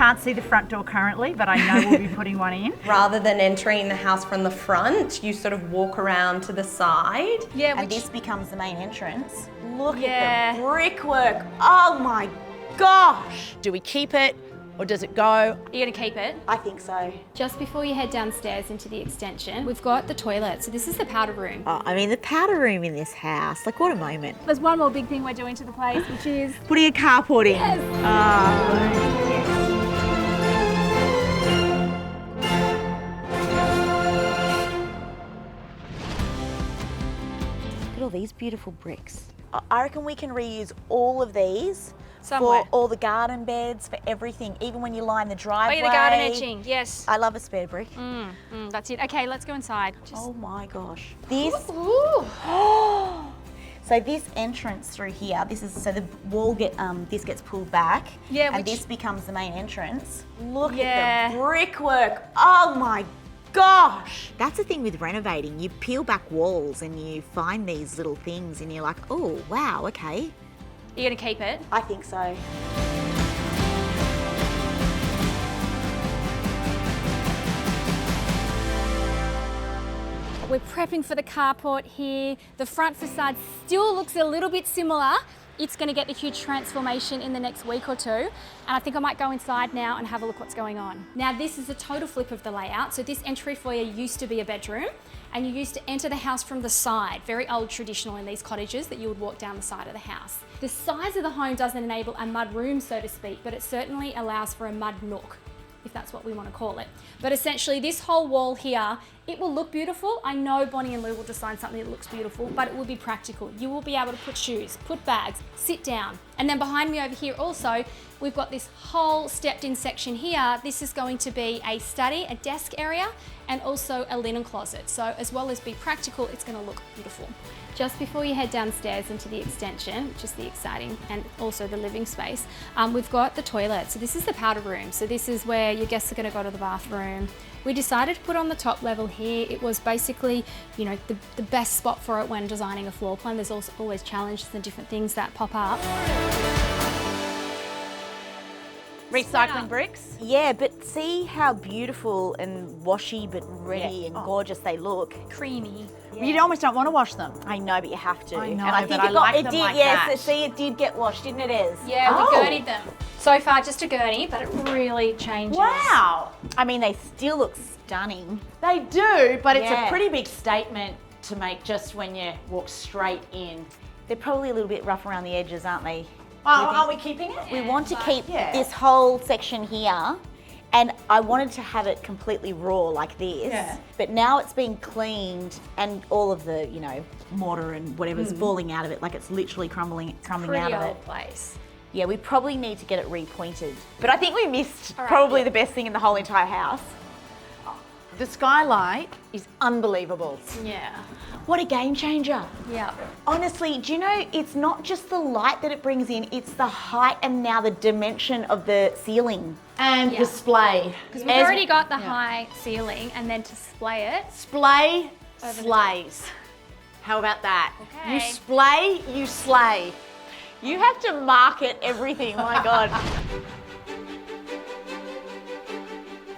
can't see the front door currently, but I know we'll be putting one in. Rather than entering the house from the front, you sort of walk around to the side. Yeah, and this becomes the main entrance. Look at the brickwork. Oh my gosh. Do we keep it or does it go? You're gonna keep it? I think so. Just before you head downstairs into the extension, we've got the toilet. So this is the powder room. Oh, I mean, the powder room in this house, like what a moment. There's one more big thing we're doing to the place, which is Putting a carport in. Yes. Look at all these beautiful bricks. I reckon we can reuse all of these Somewhere. for all the garden beds, for everything, even when you line the driveway. Oh, yeah, the garden edging, yes. I love a spare brick. That's it. Okay, let's go inside. Oh my gosh. This, Ooh. so this entrance through here, this is, so the wall this gets pulled back. Yeah, and which- this becomes the main entrance. Look Yeah. at the brickwork. Oh my gosh. That's the thing with renovating. You peel back walls and you find these little things and you're like, oh, wow, okay. You're gonna keep it? I think so. We're prepping for the carport here. The front facade still looks a little bit similar. It's going to get the huge transformation in the next week or two. And I think I might go inside now and have a look what's going on. Now this is a total flip of the layout. So this entry foyer used to be a bedroom and you used to enter the house from the side. Very old traditional in these cottages that you would walk down the side of the house. The size of the home doesn't enable a mud room, so to speak, but it certainly allows for a mud nook, if that's what we want to call it. But essentially this whole wall here, it will look beautiful. I know Bonnie and Lou will design something that looks beautiful, but it will be practical. You will be able to put shoes, put bags, sit down. And then behind me over here also, we've got this whole stepped in section here. This is going to be a study, a desk area, and also a linen closet. So as well as be practical, it's going to look beautiful. Just before you head downstairs into the extension, which is the exciting and also the living space, we've got the toilet. So this is the powder room. So this is where your guests are going to go to the bathroom. We decided to put on the top level here. It was basically, you know, the best spot for it when designing a floor plan. There's also always challenges and different things that pop up. Recycling bricks? Yeah, but see how beautiful and washy but ready and gorgeous they look. Creamy. You almost don't want to wash them. I know, but you have to. I know, and I but think I like it them did, like yes, that. see, it did get washed, didn't it, Ez? Yeah, Oh. we gurneyed them. So far, just a gurney, but it really changes. Wow. I mean, they still look stunning. They do, but it's Yeah. a pretty big statement to make just when you walk straight in. They're probably a little bit rough around the edges, aren't they? Oh, are we keeping it? We want to keep yeah. this whole section here, and I wanted to have it completely raw like this. Yeah. But now it's been cleaned, and all of the, you know, mortar and whatever's falling out of it, like it's literally crumbling Pretty out of old it. place. Yeah, we probably need to get it repointed. But I think we missed probably the best thing in the whole entire house. The Skylight is unbelievable. Yeah. What a game changer. Yeah. Honestly, do you know, it's not just the light that it brings in, it's the height and now the dimension of the ceiling. And Yeah. display. Because we've already got the high ceiling, and then to display it. Splay Over the slays. How about that? Okay. You splay, you slay. You have to market everything, oh my God.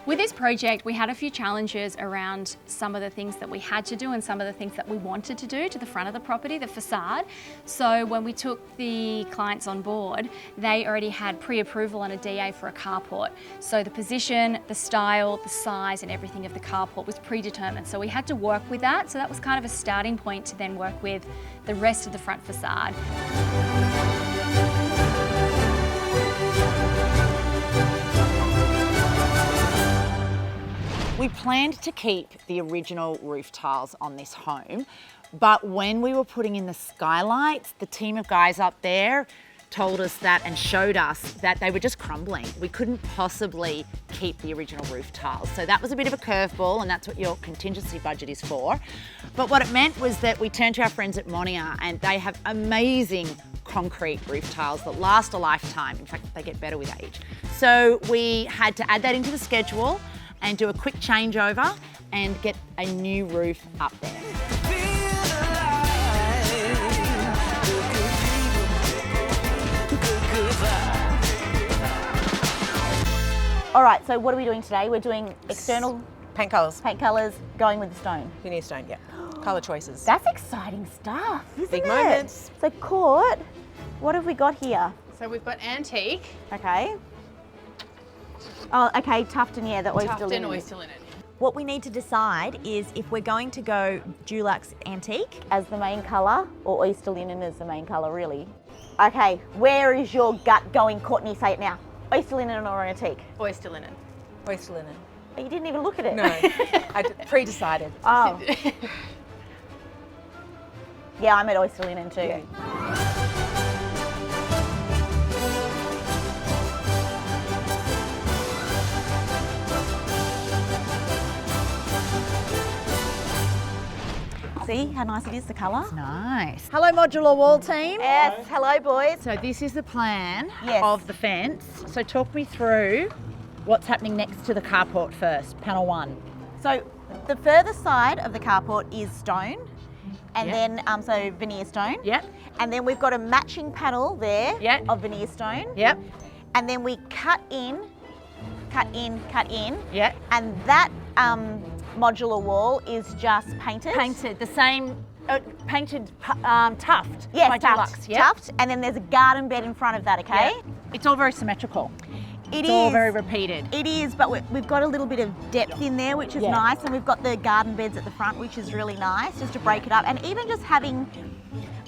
With this project, we had a few challenges around some of the things that we had to do and some of the things that we wanted to do to the front of the property, the facade. So when we took the clients on board, they already had pre-approval and a DA for a carport. So the position, the style, the size and everything of the carport was predetermined. So we had to work with that. So that was kind of a starting point to then work with the rest of the front facade. We planned to keep the original roof tiles on this home, but when we were putting in the skylights, the team of guys up there told us that and showed us that they were just crumbling. We couldn't possibly keep the original roof tiles. So that was a bit of a curveball, and that's what your contingency budget is for. But what it meant was that we turned to our friends at Monia, and they have amazing concrete roof tiles that last a lifetime. In fact, they get better with age. So we had to add that into the schedule and do a quick changeover and get a new roof up there. All right, so what are we doing today? We're doing external Paint colours. paint colours, going with the stone. Veneer stone, yeah. Colour choices. That's exciting stuff, isn't Big it? moments. So Court, what have we got here? So we've got antique, Okay. Oh, okay, Tufton, yeah, the oyster Tufton linen. oyster linen. What we need to decide is if we're going to go Dulux Antique as the main colour or oyster linen as the main colour, really. Okay, where is your gut going, Courtney? Say it now. Oyster linen or antique? Oyster linen. Oyster linen. Oh, you didn't even look at it. No, I pre-decided. Oh. Yeah, I'm at oyster linen too. Yeah. See how nice it is, the colour? Nice. Hello, Modular Wall team. Yes, hello boys. So this is the plan Yes. of the fence. So talk me through what's happening next to the carport first, panel 1. So the further side of the carport is stone, and Yep. then so veneer stone. Yep. And then we've got a matching panel there Yep. of veneer stone. Yep. And then we cut in, Yep. and that modular wall is just painted. Painted the same, painted tuft. Yes, by tuft. Dulux, yep. Tuft. And then there's a garden bed in front of that, okay? Yep. It's all very symmetrical. It's all very repeated. It is, but we've got a little bit of depth in there, which is Yeah. nice. And we've got the garden beds at the front, which is really nice, just to break it up. And even just having,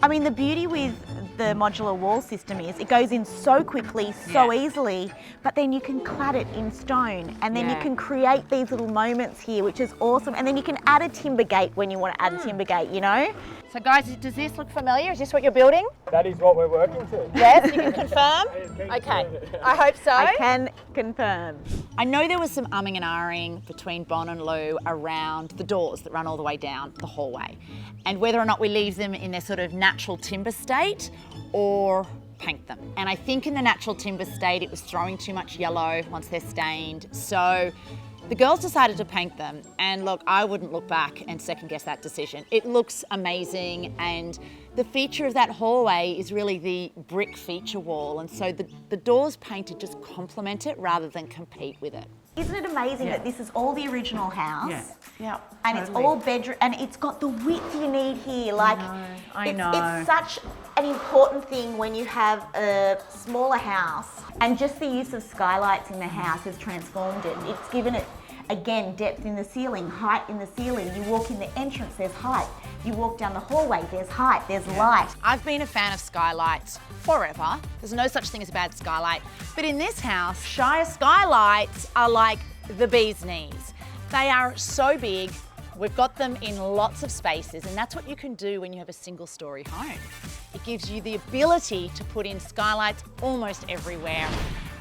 I mean, the beauty with the modular wall system is it goes in so quickly, so Yeah. easily, but then you can clad it in stone. And then you Yeah. can create these little moments here, which is awesome. And then you can add a timber gate when you want to add a timber gate, you know? So guys, does this look familiar? Is this what you're building? That is what we're working to. Yes, you can confirm? Okay, I hope so. I can confirm. I know there was some umming and ahhing between Bon and Lou around the doors that run all the way down the hallway and whether or not we leave them in their sort of natural timber state or paint them. And I think in the natural timber state it was throwing too much yellow once they're stained. So the girls decided to paint them, and look, I wouldn't look back and second guess that decision. It looks amazing, and the feature of that hallway is really the brick feature wall, and so the doors painted just complement it rather than compete with it. Isn't it amazing that this is all the original house? Yeah, And it's all bedroom, and it's got the width you need here. Like, I know. It's such an important thing when you have a smaller house, and just the use of skylights in the house has transformed it. It's given it, again, depth in the ceiling, height in the ceiling. You walk in the entrance, there's height. You walk down the hallway, there's height, there's light. I've been a fan of skylights forever. There's no such thing as a bad skylight. But in this house, Shire skylights are like the bee's knees. They are so big. We've got them in lots of spaces, and that's what you can do when you have a single story home. It gives you the ability to put in skylights almost everywhere.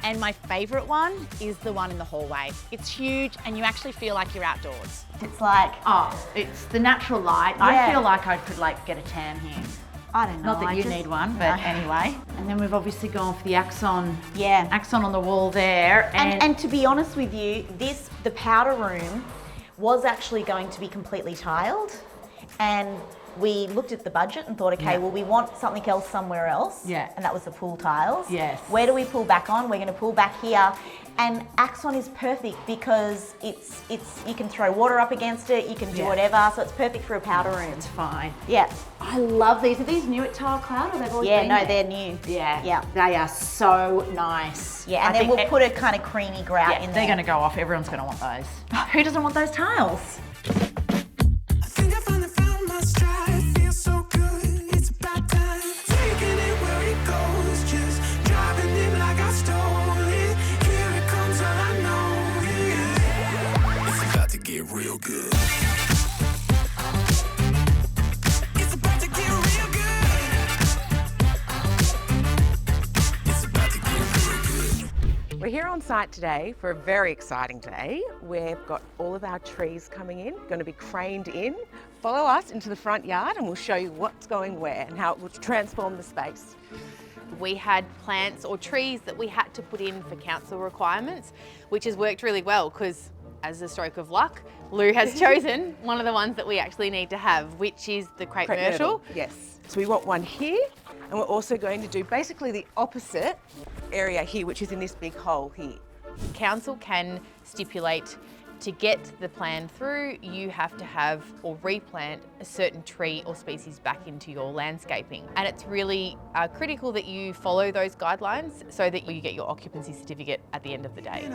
And my favourite one is the one in the hallway. It's huge and you actually feel like you're outdoors. It's like, Oh, it's the natural light. Yeah. I feel like I could get a tan here. I don't know. Not that I you just- need one, but anyway. And then we've obviously gone for the axon. Yeah. Axon on the wall there. And to be honest with you, the powder room was actually going to be completely tiled, and we looked at the budget and thought, okay, Yeah. well, we want something else somewhere else. Yeah. And that was the pool tiles. Yes. Where do we pull back on? We're going to pull back here. And Axon is perfect because it's you can throw water up against it, you can do Yeah. whatever, so it's perfect for a powder room. it's fine. Yeah. I love these. Are these new at Tile Cloud or they've always Yeah, been no, there? they're new. Yeah. Yeah. They are so nice. Yeah, and I then think we'll put a kind of creamy grout in there. they're going to go off. Everyone's going to want those. Who doesn't want those tiles? I think I finally found my stride. Feels so good, it's about time. Taking it where it goes, just driving it like I stole it. Here it comes, all I know is it's about to get real good. It's about to get real good. It's about to get real good. We're here on site today for a very exciting day. We've got all of our trees coming in, going to be craned in. Follow us into the front yard and we'll show you what's going where and how it will transform the space. We had plants or trees that we had to put in for council requirements, which has worked really well because, as a stroke of luck, Lou has chosen one of the ones that we actually need to have, which is the crepe myrtle. Yes. So we want one here, and we're also going to do basically the opposite area here, which is in this big hole here. Council can stipulate to get the plan through, you have to have or replant a certain tree or species back into your landscaping. And it's really critical that you follow those guidelines so that you get your occupancy certificate at the end of the day.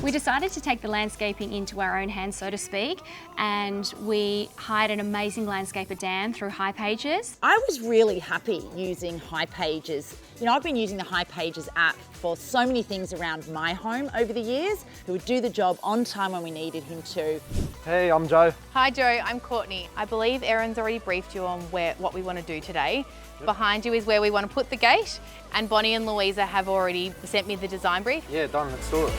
We decided to take the landscaping into our own hands, so to speak, and we hired an amazing landscaper, Dan, through High Pages. I was really happy using High Pages. You know, I've been using the High Pages app for so many things around my home over the years, who would do the job on time when we needed him to. Hey, I'm Joe. Hi Joe, I'm Courtney. I believe Erin's already briefed you on what we want to do today. Yep. Behind you is where we want to put the gate, and Bonnie and Louisa have already sent me the design brief. Yeah, done, let's do it.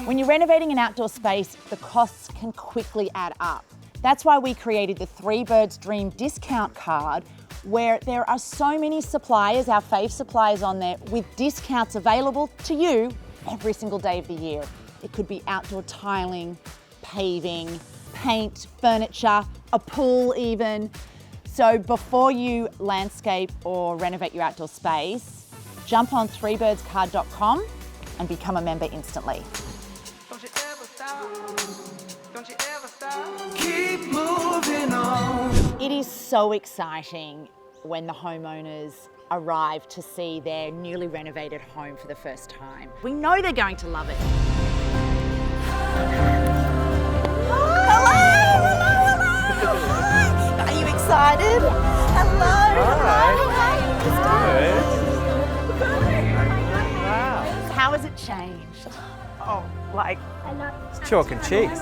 When you're renovating an outdoor space, the costs can quickly add up. That's why we created the 3 Birds Dream discount card, where there are so many suppliers, our fave suppliers on there, with discounts available to you every single day of the year. It could be outdoor tiling, paving, paint, furniture, a pool even. So before you landscape or renovate your outdoor space, jump on 3birdscard.com and become a member instantly. Don't you ever stop. Don't you ever stop. Keep moving on. It is so exciting when the homeowners arrive to see their newly renovated home for the first time. We know they're going to love it. Are you excited? How has it changed? Oh, like Chalk and cheese.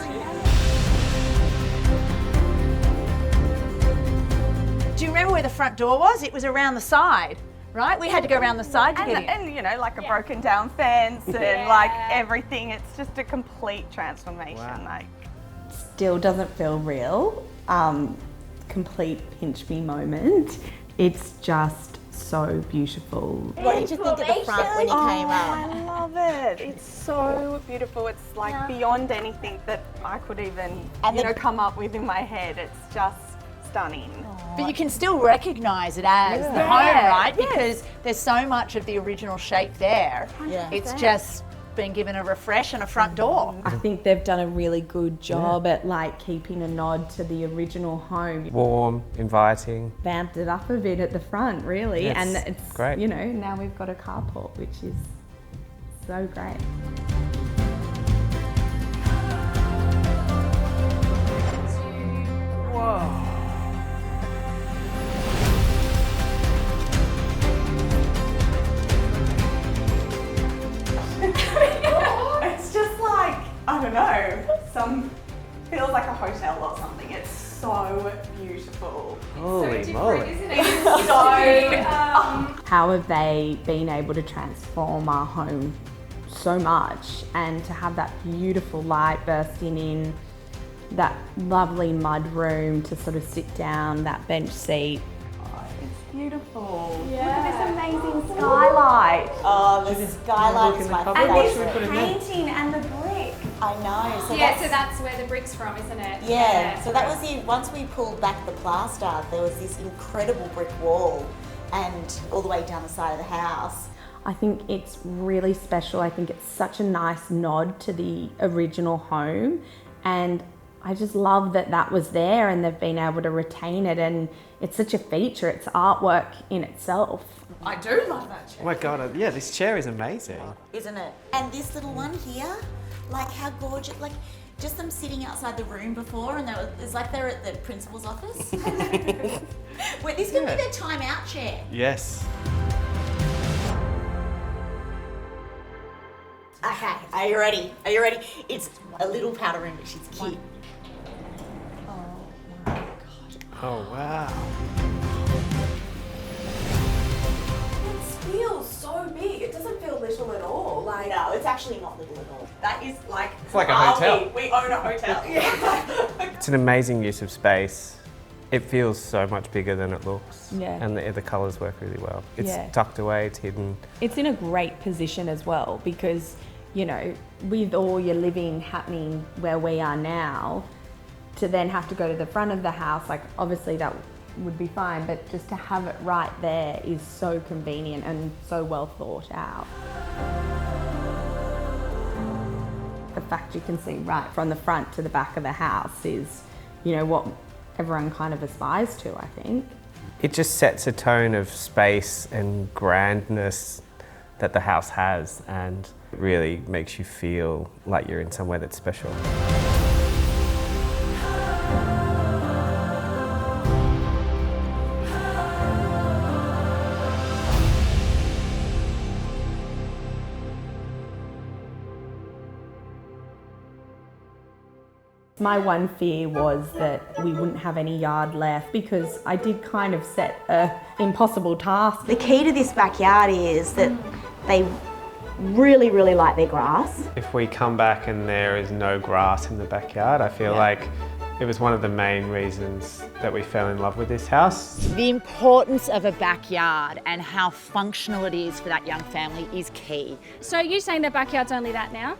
Do you remember where the front door was? It was around the side, right? We had to go around the side to get in. and you know, like a broken down fence and like everything. It's just a complete transformation. Wow. Like, still doesn't feel real. Complete pinch me moment. It's just so beautiful. What did you think of the front when you came up? I love it. It's so beautiful. It's like beyond anything that I could even, come up with in my head. It's just stunning. But you can still recognise it as the home, right? Because there's so much of the original shape there. Yeah. It's just been given a refresh and a front door. I think they've done a really good job at like keeping a nod to the original home. Warm, inviting. Vamped it up a bit at the front, really. Yes, And it's great. Now we've got a carport, which is so great. It's just like, I don't know, feels like a hotel or something. It's so beautiful. Holy moly. How have they been able to transform our home so much, and to have that beautiful light bursting in, that lovely mud room to sort of sit down, that bench seat. It's beautiful. Yeah. Look at this amazing skylight. Oh, the Skylight's my And favourite. this painting and the brick. I know. So Yeah, so that's where the brick's from, isn't it? Yeah, so that was once we pulled back the plaster, there was this incredible brick wall and all the way down the side of the house. I think it's really special. I think it's such a nice nod to the original home, and I just love that that was there and they've been able to retain it, and it's such a feature. It's artwork in itself. I do love that chair. Oh my God, yeah, this chair is amazing. Isn't it? And this little one here, like how gorgeous, like just them sitting outside the room before, and it's like they're at the principal's office. Wait, this could be their timeout chair. Yes. Okay, are you ready? Are you ready? It's a little powder room, but she's cute. Oh wow. It feels so big. It doesn't feel little at all. Like, No, it's actually not little at all. that is like, It's like a hotel. We own a hotel. Yeah. It's an amazing use of space. It feels so much bigger than it looks. Yeah. And the colours work really well. It's Yeah. tucked away, it's hidden. It's in a great position as well, because you know, with all your living happening where we are now, to then have to go to the front of the house, like obviously that would be fine, but just to have it right there is so convenient and so well thought out. The fact you can see right from the front to the back of the house is, you know, what everyone kind of aspires to, I think. It just sets a tone of space and grandness that the house has, and it really makes you feel like you're in somewhere that's special. My one fear was that we wouldn't have any yard left, because I did kind of set an impossible task. The key to this backyard is that they really, really like their grass. If we come back and there is no grass in the backyard, I feel like it was one of the main reasons that we fell in love with this house. The importance of a backyard and how functional it is for that young family is key. So you're saying the backyard's only that now?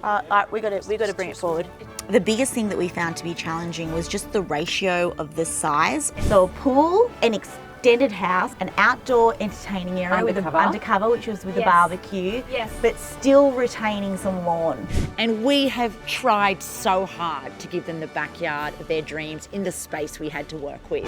We got to bring it forward. The biggest thing that we found to be challenging was just the ratio of the size. So a pool, an extended house, an outdoor entertaining area with an undercover, which was with a barbecue, but still retaining some lawn. And we have tried so hard to give them the backyard of their dreams in the space we had to work with.